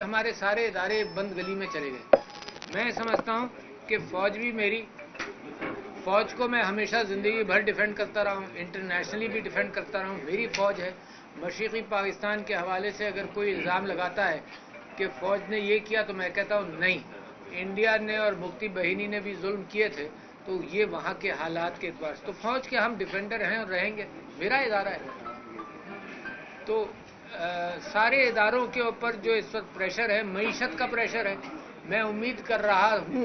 हमारे सारे इदारे बंद गली में चले गए। मैं समझता हूँ कि फ़ौज भी मेरी, फ़ौज को मैं हमेशा ज़िंदगी भर डिफेंड करता रहा हूँ, इंटरनेशनली भी डिफेंड करता रहा हूँ। मेरी फ़ौज है। मशरिक़ी पाकिस्तान के हवाले से अगर कोई इल्ज़ाम लगाता है कि फ़ौज ने ये किया, तो मैं कहता हूँ नहीं, इंडिया ने और मुफ्ती बहिनी ने भी जुल्म किए थे, तो ये वहाँ के हालात के एतबार से, तो फ़ौज के हम डिफेंडर हैं और रहेंगे। मेरा इदारा है। तो सारे इदारों के ऊपर जो इस वक्त प्रेशर है, मईशत का प्रेशर है। मैं उम्मीद कर रहा हूँ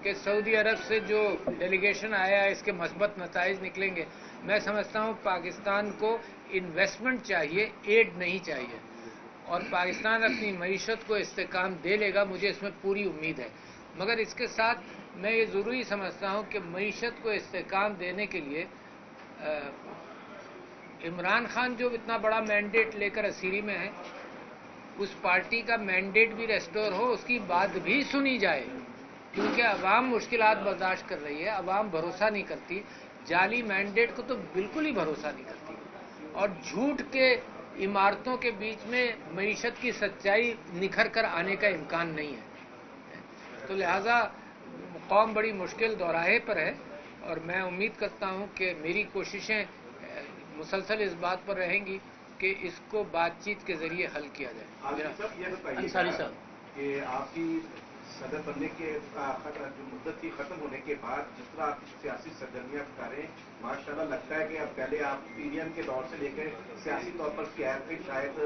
कि सऊदी अरब से जो डेलीगेशन आया है इसके मस्बत नताइज निकलेंगे। मैं समझता हूँ पाकिस्तान को इन्वेस्टमेंट चाहिए, एड नहीं चाहिए, और पाकिस्तान अपनी मईशत को इस्तेकाम दे लेगा, मुझे इसमें पूरी उम्मीद है। मगर इसके साथ मैं ये ज़रूरी समझता हूँ कि मईशत को इस्तेकाम देने के लिए इमरान खान जो इतना बड़ा मैंडेट लेकर असीरी में है, उस पार्टी का मैंडेट भी रेस्टोर हो, उसकी बात भी सुनी जाए, क्योंकि अवाम मुश्किलात बर्दाश्त कर रही है, अवाम भरोसा नहीं करती, जाली मैंडेट को तो बिल्कुल ही भरोसा नहीं करती, और झूठ के इमारतों के बीच में मईशत की सच्चाई निखर कर आने का इम्कान नहीं है। तो लिहाजा कौम बड़ी मुश्किल दौराहे पर है, और मैं उम्मीद करता हूँ कि मेरी कोशिशें मुसलसल इस बात पर रहेंगी कि इसको बातचीत के जरिए हल किया जाए। अंसारी साहब, कि आपकी सदर बनने के मुद्दत की खत्म होने के बाद जिस तरह आपकी सियासी सरगर्मियां बता रहे हैं, माशाल्लाह लगता है कि अब पहले आप पीडीएम के दौर से लेकर सियासी तौर पर क्या थे, शायद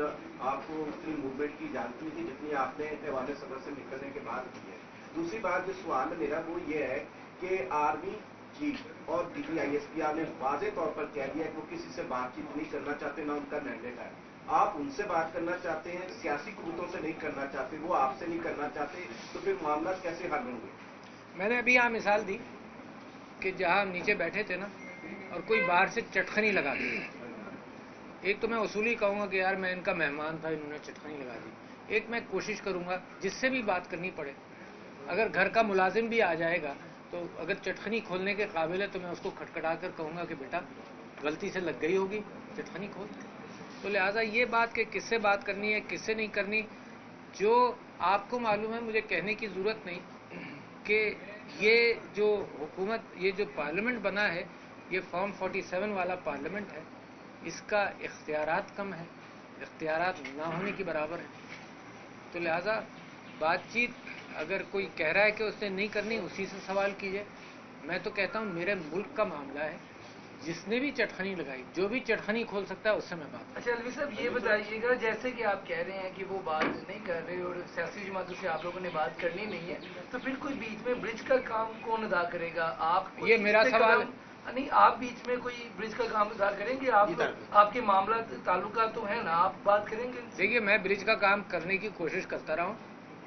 आपको उतनी मूवमेंट की इजाजत नहीं थी जितनी आपने ऐवान सदर से निकलने के बाद की है। दूसरी बात जो सवाल है मेरा वो ये है कि आर्मी चीफ और DGISP ने वाजे तौर पर कह दिया कि वो किसी से बातचीत नहीं करना चाहते, ना उनका मैंडेट है। आप उनसे बात करना चाहते हैं, सियासी कुतों से नहीं करना चाहते, वो आपसे नहीं करना चाहते, तो फिर मामला कैसे हल होंगे? मैंने अभी यहाँ मिसाल दी कि जहाँ हम नीचे बैठे थे ना, और कोई बाहर से चटखनी लगा दी, एक तो मैं उसूली कहूँगा कि यार मैं इनका मेहमान था, इन्होंने चटखनी लगा दी। एक मैं कोशिश करूँगा जिससे भी बात करनी पड़े, अगर घर का मुलाजिम भी आ जाएगा तो अगर चटखनी खोलने के काबिल है तो मैं उसको खटखटा कर कहूँगा कि बेटा गलती से लग गई होगी, चटखनी खोल। तो लिहाजा ये बात कि किससे बात करनी है, किससे नहीं करनी, जो आपको मालूम है, मुझे कहने की ज़रूरत नहीं कि ये जो हुकूमत, ये जो पार्लियामेंट बना है, ये फॉर्म 47 वाला पार्लियामेंट है, इसका इख्तियारात कम है, इख्तियारात ना होने की बराबर है। तो लिहाजा बातचीत अगर कोई कह रहा है कि उसने नहीं करनी, उसी से सवाल कीजिए। मैं तो कहता हूँ मेरे मुल्क का मामला है, जिसने भी चटखनी लगाई, जो भी चटखनी खोल सकता है उससे मैं बात। अच्छा अलवी साहब, ये बताइएगा, जैसे कि आप कह रहे हैं कि वो बात नहीं कर रहे और सियासी जमातों से आप लोगों ने बात करनी नहीं है, तो फिर कोई बीच में ब्रिज का काम कौन अदा करेगा? आप, ये मेरा सवाल नहीं, आप बीच में कोई ब्रिज का काम अदा करेंगे? आप आपके मामला ताल्लुका तो है ना, आप बात करेंगे? देखिए, मैं ब्रिज का काम करने की कोशिश करता रहा हूँ,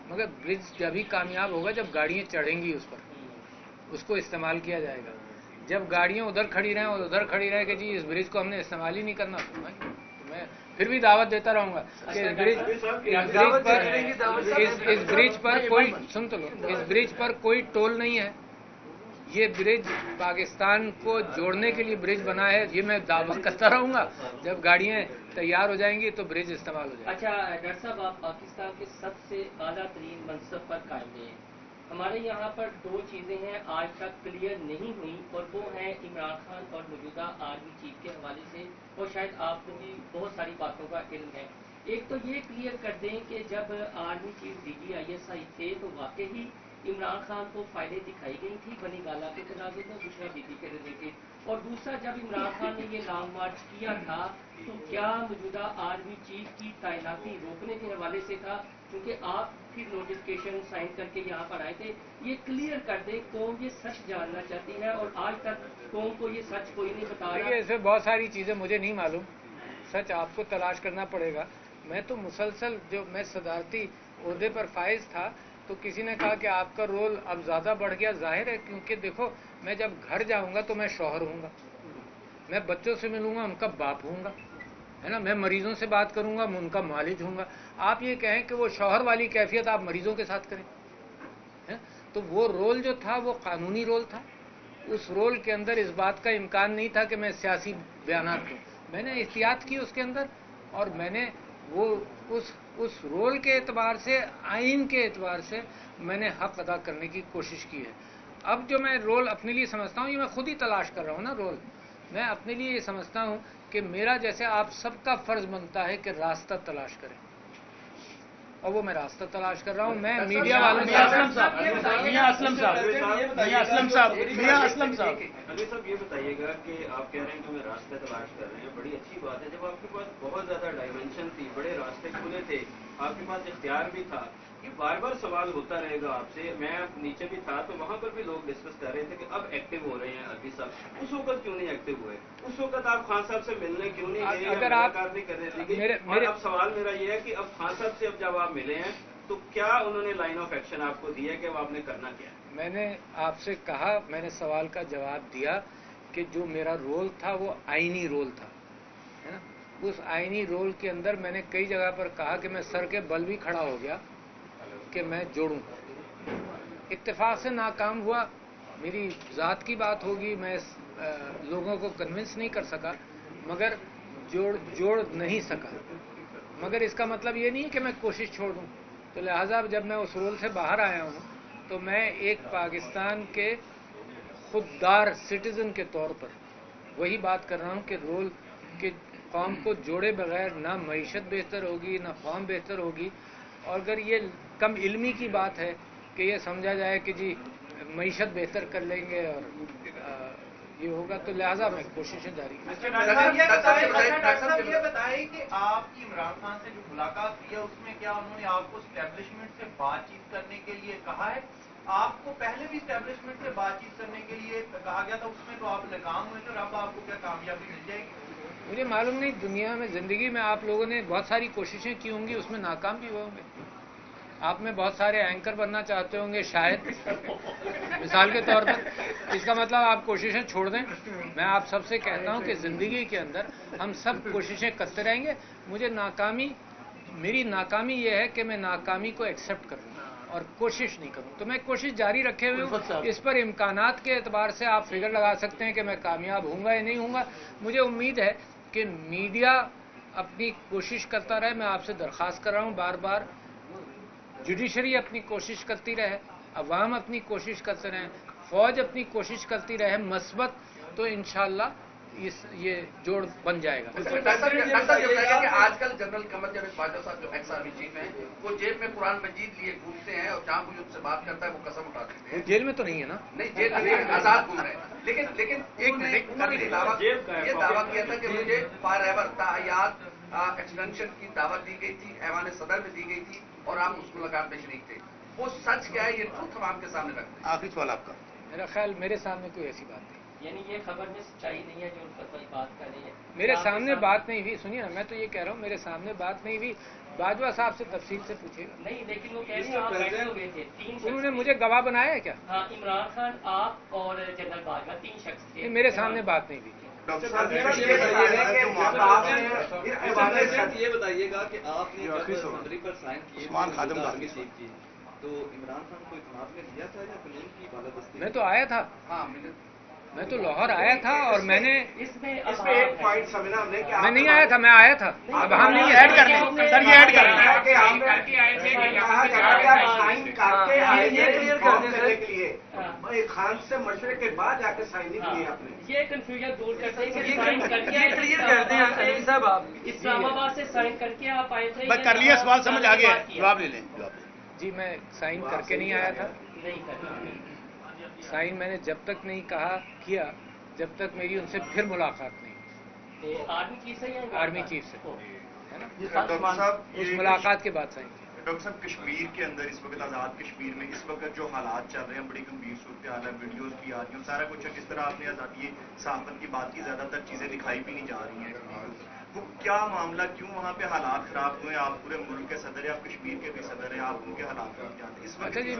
मगर ब्रिज जब ही कामयाब होगा जब गाड़ियाँ चढ़ेंगी उस पर, उसको इस्तेमाल किया जाएगा। जब गाड़ियाँ उधर खड़ी रहें और उधर खड़ी रहे कि जी इस ब्रिज को हमने इस्तेमाल ही नहीं करना, तो मैं फिर भी दावत देता रहूँगा कि इस ब्रिज पर कोई, सुन तो लो, इस ब्रिज पर कोई टोल नहीं है, ये ब्रिज पाकिस्तान को जोड़ने के लिए ब्रिज बना है, ये मैं दावा करता रहूँगा। जब गाड़ियाँ तैयार हो जाएंगी तो ब्रिज इस्तेमाल हो जाएगा। अच्छा डॉक्टर साहब, आप पाकिस्तान के सबसे आला तरीन मनसब पर कायम हैं। हमारे यहाँ पर दो चीज़ें हैं आज तक क्लियर नहीं हुई, और वो हैं इमरान खान और मौजूदा आर्मी चीफ के हवाले से, और शायद आपको भी बहुत सारी बातों का इल्म है। एक तो ये क्लियर कर दें कि जब आर्मी चीफ DGISI थे तो वाकई इमरान खान को फायदे दिखाई गई थी बनी गाला के तनाज़े में, बुशरा बीबी के रिलेटेड, और दूसरा जब इमरान खान ने ये लॉन्ग मार्च किया था तो क्या मौजूदा आर्मी चीफ की तैनाती रोकने के हवाले से था? क्योंकि आप फिर नोटिफिकेशन साइन करके यहाँ पर आए थे। ये क्लियर कर दे, कौन ये सच जानना चाहती है, और आज तक कौन को ये सच कोई नहीं बता रहा। इसमें बहुत सारी चीज़ें मुझे नहीं मालूम, सच आपको तलाश करना पड़ेगा। मैं तो मुसलसल, जो मैं सदारती ओहदे पर फाइज था, तो किसी ने कहा कि आपका रोल अब ज़्यादा बढ़ गया। जाहिर है, क्योंकि देखो मैं जब घर जाऊँगा तो मैं शौहर हूँगा, मैं बच्चों से मिलूँगा उनका बाप हूँगा, है ना, मैं मरीजों से बात करूँगा मैं उनका मालिज हूँगा। आप ये कहें कि वो शौहर वाली कैफियत आप मरीजों के साथ करें, है? तो वो रोल जो था वो कानूनी रोल था, उस रोल के अंदर इस बात का इम्कान नहीं था कि मैं सियासी बयानात दूँ। मैंने एहतियात की उसके अंदर, और मैंने वो उस उस रोल के एतबार से, आइन के एतबार से मैंने हक अदा करने की कोशिश की है। अब जो मैं रोल अपने लिए समझता हूँ, ये मैं खुद ही तलाश कर रहा हूँ ना रोल। मैं अपने लिए ये समझता हूँ कि मेरा जैसे आप सबका फर्ज बनता है कि रास्ता तलाश करें, और वो मैं रास्ता तलाश कर रहा हूँ। मैं मीडिया वालों से अली साहब ये बताइएगा कि आप कह रहे हैं कि मैं रास्ते तलाश कर रहे हैं, बड़ी अच्छी बात है। जब आपके पास बहुत ज्यादा डायमेंशन थी, बड़े रास्ते खुले थे, आपके पास इख्तियार भी था, ये बार बार सवाल होता रहेगा आपसे। मैं नीचे भी था तो वहां पर भी लोग डिस्कस कर रहे थे कि अब एक्टिव हो रहे हैं अली साहब, उस वक्त क्यों नहीं एक्टिव हुए? उस वक्त आप खान साहब से मिलने क्यों नहीं गए, अगर आप मुलाकात नहीं करने दी? और अब सवाल मेरा ये है कि अब खान साहब से अब जब आप मिले हैं तो क्या उन्होंने लाइन ऑफ एक्शन आपको दी है कि अब आपने करना क्या है? मैंने आपसे कहा, मैंने सवाल का जवाब दिया कि जो मेरा रोल था वो आईनी रोल था, है ना। उस आईनी रोल के अंदर मैंने कई जगह पर कहा कि मैं सर के बल भी खड़ा हो गया कि मैं जोड़ूं। इत्तेफाक से नाकाम हुआ, मेरी ज़ात की बात होगी, मैं लोगों को कन्विंस नहीं कर सका, मगर जोड़ नहीं सका। मगर इसका मतलब ये नहीं है कि मैं कोशिश छोड़ दूं। तो लिहाजा जब मैं उस रोल से बाहर आया हूं तो मैं एक पाकिस्तान के खुददार सिटीज़न के तौर पर वही बात कर रहा हूं कि रोल के कौम को जोड़े बगैर ना मईशत बेहतर होगी, ना कौम बेहतर होगी। और अगर ये कम इल्मी की बात है कि ये समझा जाए कि जी मईशत बेहतर कर लेंगे और ये होगा, तो लिहाजा मैं कोशिशें जारी डॉक्टर साहब ये बताएं कि आपकी इमरान खान से जो मुलाकात हुई है उसमें क्या उन्होंने आपको एस्टेब्लिशमेंट से बातचीत करने के लिए कहा है? आपको पहले भी एस्टेब्लिशमेंट से बातचीत करने के लिए कहा गया था, उसमें तो आप नाकाम हुए थे, और अब आपको क्या कामयाबी मिल जाएगी? मुझे मालूम नहीं, दुनिया में ज़िंदगी में आप लोगों ने बहुत सारी कोशिशें की होंगी, उसमें नाकाम भी हुए होंगे। आप में बहुत सारे एंकर बनना चाहते होंगे शायद, मिसाल के तौर पर। इसका मतलब आप कोशिशें छोड़ दें। मैं आप सबसे कहता हूं कि ज़िंदगी के अंदर हम सब कोशिशें करते रहेंगे। मेरी नाकामी ये है कि मैं नाकामी को एक्सेप्ट करूं और कोशिश नहीं करूं। तो मैं कोशिश जारी रखे हुए हूं। इस पर इम्कानात के एतबार से आप फिगर लगा सकते हैं कि मैं कामयाब हूँगा या नहीं हूँगा। मुझे उम्मीद है कि मीडिया अपनी कोशिश करता रहे। मैं आपसे दरख्वास्त कर रहा हूँ बार बार, जुडिशरी अपनी कोशिश करती रहे, अवाम अपनी कोशिश करते रहे, फौज अपनी कोशिश करती रहे मस्बत, तो इंशाअल्लाह ये जोड़ बन जाएगा। डॉक्टर ये बताइएगा कि आजकल जनरल कमर जावेद बाजवा साहब जो एक्स आर्मी चीफ हैं, वो जेब में कुरान मजीद लिए घूमते हैं और जहाँ कोई उनसे बात करता है वो कसम उठा देते हैं। जेल में तो नहीं है ना? नहीं, जेल में नहीं, आजाद घूम रहे हैं। लेकिन उन्होंने ये दावा किया था कि मुझे फॉर एवर तायात एक्सटेंशन की दावत दी गई थी, ऐवान सदर में दी गई थी, और आप उस मुलाकात में शरीक थे। वो सच क्या है, ये ट्रुथ हम आपके सामने रखते हैं। आखिरी सवाल आपका। मेरा ख्याल मेरे सामने कोई ऐसी बात नहीं, यानी ये खबर में सच्चाई नहीं है जो उन पर बात कर रही है। मेरे सामने बात नहीं हुई। सुनिए ना, मैं तो ये कह रहा हूँ मेरे सामने बात नहीं हुई। बाजवा साहब से तफसील से पूछेगा। नहीं, लेकिन वो कह रहे हैं आप बैठे हुए थे, 3 शख्स। उन्होंने मुझे गवाह बनाया है क्या? हाँ, इमरान खान, आप और जनरल बाजवा, 3 शख्स थे। मेरे सामने बात नहीं हुई। ये बताइएगा कि आपने जब असम्बली पर साइन किए तो इमरान खान को इत्मीनान में दिया था या कानून की बालादस्ती? मैं तो आया था, हाँ, मैं तो लाहौर आया था और मैंने इसमें एक पॉइंट समझना हमने कि मैं नहीं आया था, मैं आया था। अब हम नहीं ऐड कर लें सर, ये ऐड कर लें। खान से मशवरे के बाद जाके साइन नहीं किए आपने। ये कंफ्यूजन दूर करते हैं कि साइन करके ये क्लियर कर दें अली साहब आप। इस्लामाबाद से साइन करके आप आए थे? कर लिया, सवाल समझ आ गया, जवाब ले लें। जी, मैं साइन करके नहीं आया था। नहीं करना। साइन मैंने जब तक नहीं किया जब तक मेरी उनसे फिर मुलाकात नहीं। आर्मी चीफ से या आर्मी चीफ से, है ना। डॉक्टर साहब, उस मुलाकात के बाद साइन किया। डॉक्टर साहब, कश्मीर के अंदर इस वक्त, आज़ाद कश्मीर में इस वक्त जो हालात चल रहे हैं, बड़ी गंभीर सूरत हाल है, वीडियोज़ की आ रही हैं, सारा कुछ है। जिस तरह आपने आज़ादी सहाफ़त की बात की, ज़्यादातर चीज़ें दिखाई भी नहीं जा रही हैं। वो क्या मामला, क्यों वहाँ पे हालात खराब हुए? आप पूरे मुल्क के सदर हैं, आप कश्मीर के भी सदर हैं, आप उनके हालात को जानते हैं। इस वक्त अच्छा जी,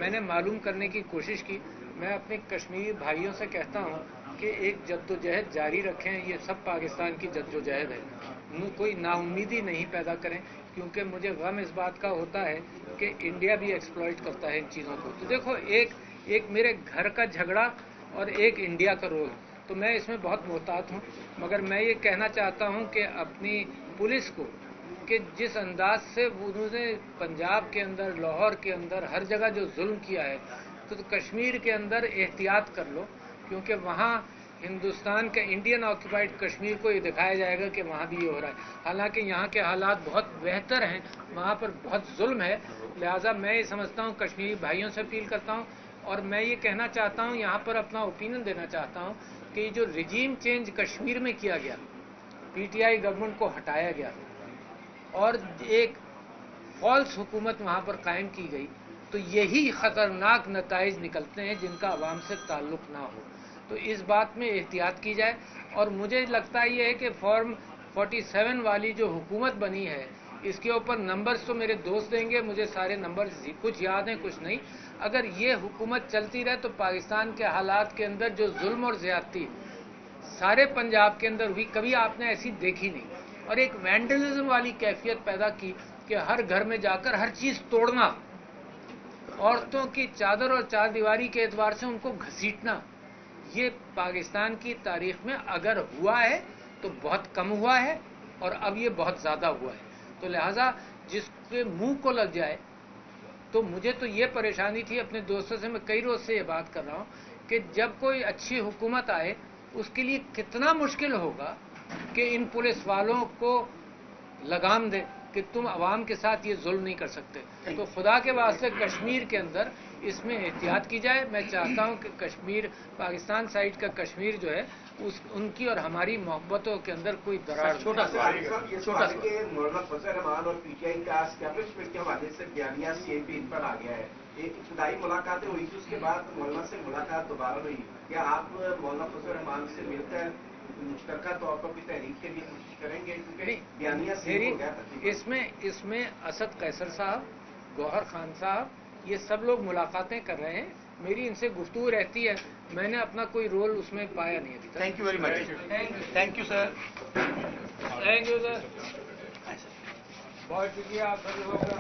मैंने मालूम करने की कोशिश की। मैं अपने कश्मीरी भाइयों से कहता हूँ कि एक जद्दोजहद जारी रखें। ये सब पाकिस्तान की जद्दोजहद है, कोई नाउम्मीदी नहीं पैदा करें, क्योंकि मुझे गम इस बात का होता है कि इंडिया भी एक्सप्लॉइट करता है इन चीज़ों को। तो देखो, एक मेरे घर का झगड़ा और एक इंडिया का रोल, तो मैं इसमें बहुत मोहतात हूँ। मगर मैं ये कहना चाहता हूँ कि अपनी पुलिस को کہ جس انداز سے انہوں نے پنجاب کے اندر، لاہور کے اندر ہر جگہ جو ظلم کیا ہے، تو کشمیر کے اندر احتیاط کر لو، کیونکہ وہاں ہندوستان کا انڈین آکوپائڈ کشمیر کو یہ دکھایا جائے گا کہ وہاں بھی یہ ہو رہا ہے، حالانکہ یہاں کے حالات بہت بہتر ہیں، وہاں پر بہت ظلم ہے. لہٰذا میں یہ سمجھتا ہوں، کشمیری بھائیوں سے اپیل کرتا ہوں، اور میں یہ کہنا چاہتا ہوں، یہاں پر اپنا اوپینین دینا چاہتا ہوں کہ یہ جو رجیم چینج کشمیر میں کیا گیا، پی ٹی آئی گورنمنٹ کو ہٹایا گیا اور ایک فالس حکومت وہاں پر قائم کی گئی، تو یہی خطرناک نتائج نکلتے ہیں جن کا عوام سے تعلق نہ ہو. تو اس بات میں احتیاط کی جائے. اور مجھے لگتا یہ ہے کہ فارم 47 والی جو حکومت بنی ہے، اس کے اوپر نمبرز تو میرے دوست دیں گے، مجھے سارے نمبرز کچھ یاد ہیں کچھ نہیں. اگر یہ حکومت چلتی رہے تو پاکستان کے حالات کے اندر جو ظلم اور زیادتی سارے پنجاب کے اندر ہوئی، کبھی آپ نے ایسی دیکھی نہیں. اور ایک وینڈلزم والی کیفیت پیدا کی کہ ہر گھر میں جا کر ہر چیز توڑنا، عورتوں کی چادر اور چار دیواری کے اعتبار سے ان کو گھسیٹنا، یہ پاکستان کی تاریخ میں اگر ہوا ہے تو بہت کم ہوا ہے، اور اب یہ بہت زیادہ ہوا ہے. تو لہٰذا جس کے منہ کو لگ جائے، تو مجھے تو یہ پریشانی تھی اپنے دوستوں سے، میں کئی روز سے یہ بات کر رہا ہوں کہ جب کوئی اچھی حکومت آئے اس کے لیے کتنا مشکل ہوگا کہ ان پولیس والوں کو لگام دے کہ تم عوام کے ساتھ یہ ظلم نہیں کر سکتے. تو خدا کے واسطے کشمیر کے اندر اس میں احتیاط کی جائے. میں چاہتا ہوں کہ کشمیر، پاکستان سائڈ کا کشمیر جو ہے، ان کی اور ہماری محبتوں کے اندر کوئی درار چھوٹا سوال کہ مولانا فضل الرحمان اور پی ٹی آئی کا اسٹیبلشمنٹ کے حوالے سے بیانیہ سی اے پی ان پر آ گیا ہے. ایک ابتدائی ملاقاتیں ہوئی تھی، اس کے بعد مولانا سے ملاقات دوبارہ ہوئی. کیا آپ مولانا فضل الرحمان سے مل کر مشترکہ طور پر کوئی تحریک کے لیے کوشش کریں گے؟ کیونکہ بیانیہ سے ہو گیا تھا. اس میں اسد قیصر صاحب، گوہر خان صاحب، یہ سب لوگ ملاقاتیں کر رہے ہیں. میری ان سے گفتگو رہتی ہے. میں نے اپنا کوئی رول اس میں پایا نہیں ابھی تک. Thank you very much. Thank you sir. Thank you sir. بہت شکریہ آپ سب لوگوں کا.